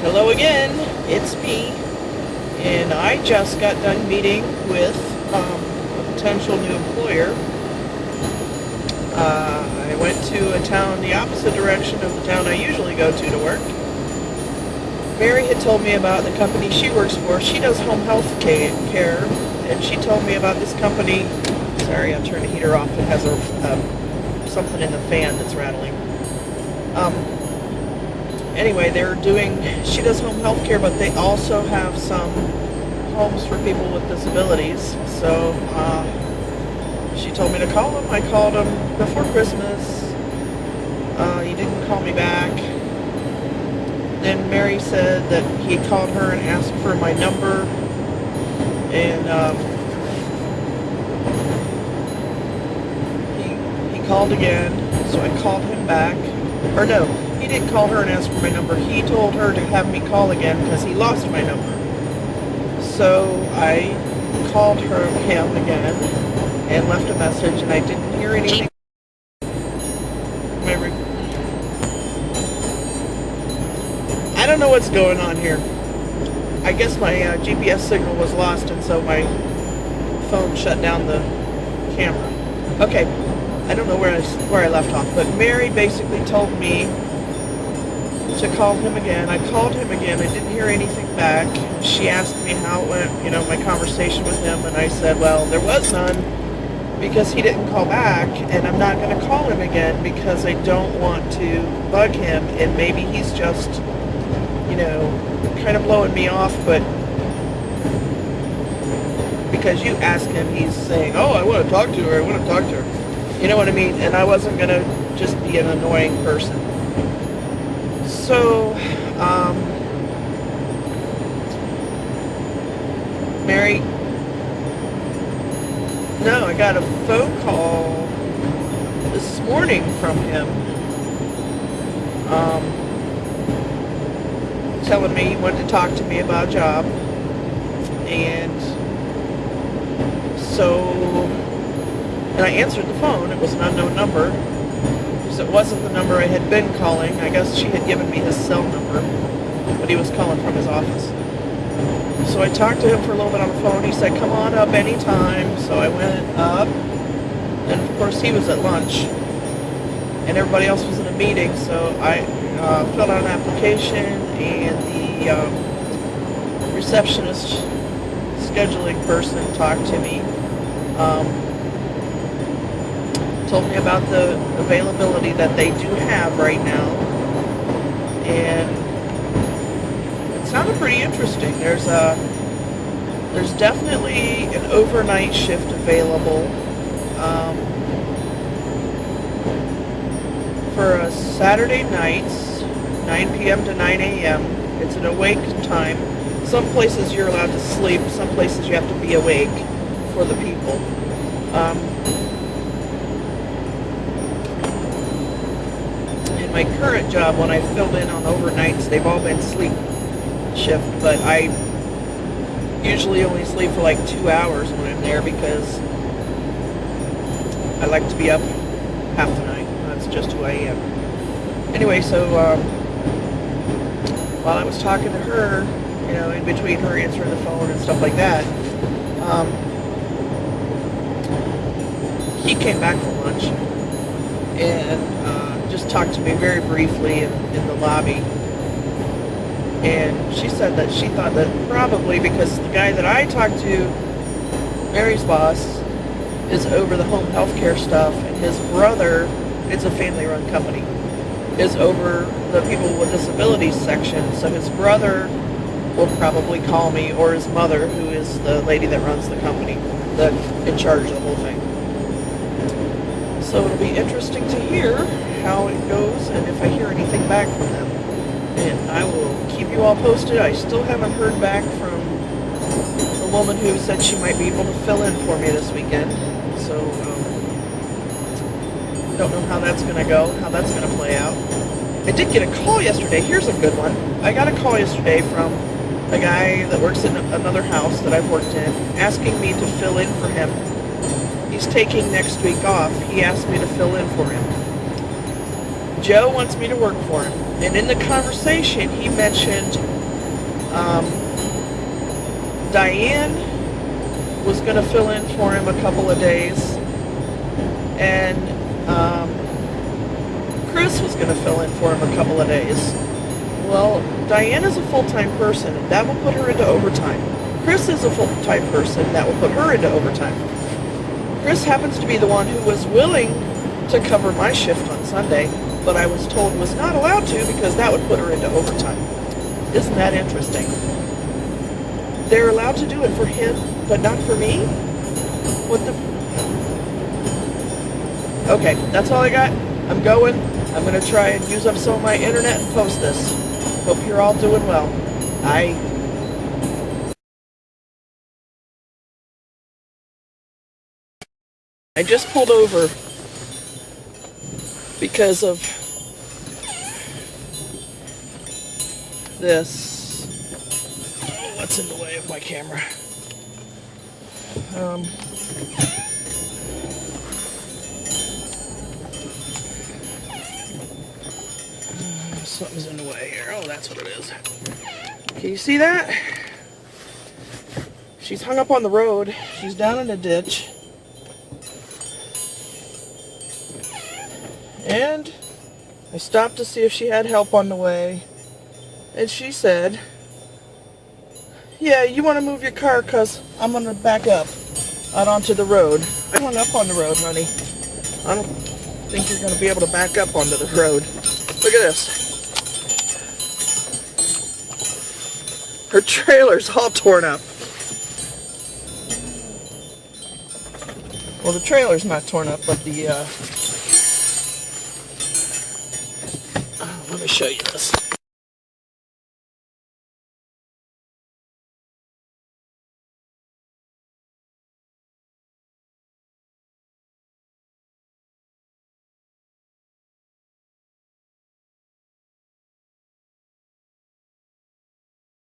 Hello again, it's me, and I just got done meeting with a potential new employer. I went to a town the opposite direction of the town I usually go to work. Mary had told me about the company she works for. She does home health care, and she told me about this company. Sorry, I'll turn the heater off. It has something in the fan that's rattling. Anyway, she does home health care, but they also have some homes for people with disabilities. So she told me to call him. I called him before Christmas. He didn't call me back. Then Mary said that he called her and asked for my number. And he called again, so I called him back. Or no, he didn't call her and ask for my number. He told her to have me call again because he lost my number. So I called him again and left a message, and I didn't hear anything. I don't know what's going on here. I guess my GPS signal was lost, and so my phone shut down the camera. Okay, I don't know where I left off, but Mary basically told me to call him again. I called him again. I didn't hear anything back. She asked me how it went, my conversation with him, and I said, well, there was none because he didn't call back, and I'm not going to call him again because I don't want to bug him, and maybe he's just, kind of blowing me off, but because you ask him, he's saying, oh, I want to talk to her, You know what I mean? And I wasn't going to just be an annoying person. So, Mary, no, I got a phone call this morning from him, telling me he wanted to talk to me about a job, and I answered the phone. It was an unknown number, because it wasn't the number I had been calling. I guess she had given me his cell number, but he was calling from his office. So I talked to him for a little bit on the phone. He said, come on up anytime. So I went up, and of course he was at lunch, and everybody else was in a meeting, so I filled out an application, and the receptionist scheduling person talked to me, told me about the availability that they do have right now, and it sounded pretty interesting. There's definitely an overnight shift available for Saturday nights, 9 p.m. to 9 a.m. It's an awake time. Some places you're allowed to sleep, some places you have to be awake for the people. In my current job, when I filled in on overnights, they've all been sleep shift, but I usually only sleep for like 2 hours when I'm there because I like to be up half the night. That's just who I am. Anyway, so while I was talking to her, in between her answering the phone and stuff like that, he came back from lunch and just talked to me very briefly in the lobby. And she said that she thought that probably because the guy that I talked to, Mary's boss, is over the home health care stuff, and his brother, it's a family-run company, is over the people with disabilities section. So his brother will probably call me, or his mother, who is the lady that runs the company, that's in charge of the whole thing. So it'll be interesting to hear how it goes and if I hear anything back from them. And I will keep you all posted. I still haven't heard back from the woman who said she might be able to fill in for me this weekend. So, don't know how that's going to go, how that's going to play out. I did get a call yesterday. Here's a good one. I got a call yesterday from a guy that works in another house that I've worked in, asking me to fill in for him. He's taking next week off. He asked me to fill in for him. Joe wants me to work for him. And in the conversation, he mentioned Um, Diane was going to fill in for him a couple of days, and Chris was going to fill in for him a couple of days. Well, Diane is a full-time person, and that will put her into overtime. Chris is a full-time person, that will put her into overtime. Chris happens to be the one who was willing to cover my shift on Sunday, but I was told was not allowed to because that would put her into overtime. Isn't that interesting? They're allowed to do it for him, but not for me? What the... Okay, that's all I got. I'm going. I'm going to try and use up some of my internet and post this. Hope you're all doing well. Bye. I just pulled over because of this. Oh, what's in the way of my camera? Something's in the way here. Oh, that's what it is. Can you see that? She's hung up on the road. She's down in a ditch. And I stopped to see if she had help on the way. And she said, yeah, you want to move your car because I'm going to back up out onto the road. I hung up on the road, honey. I don't think you're going to be able to back up onto the road. Look at this. Her trailer's all torn up. Well, the trailer's not torn up, but the, let me show you this.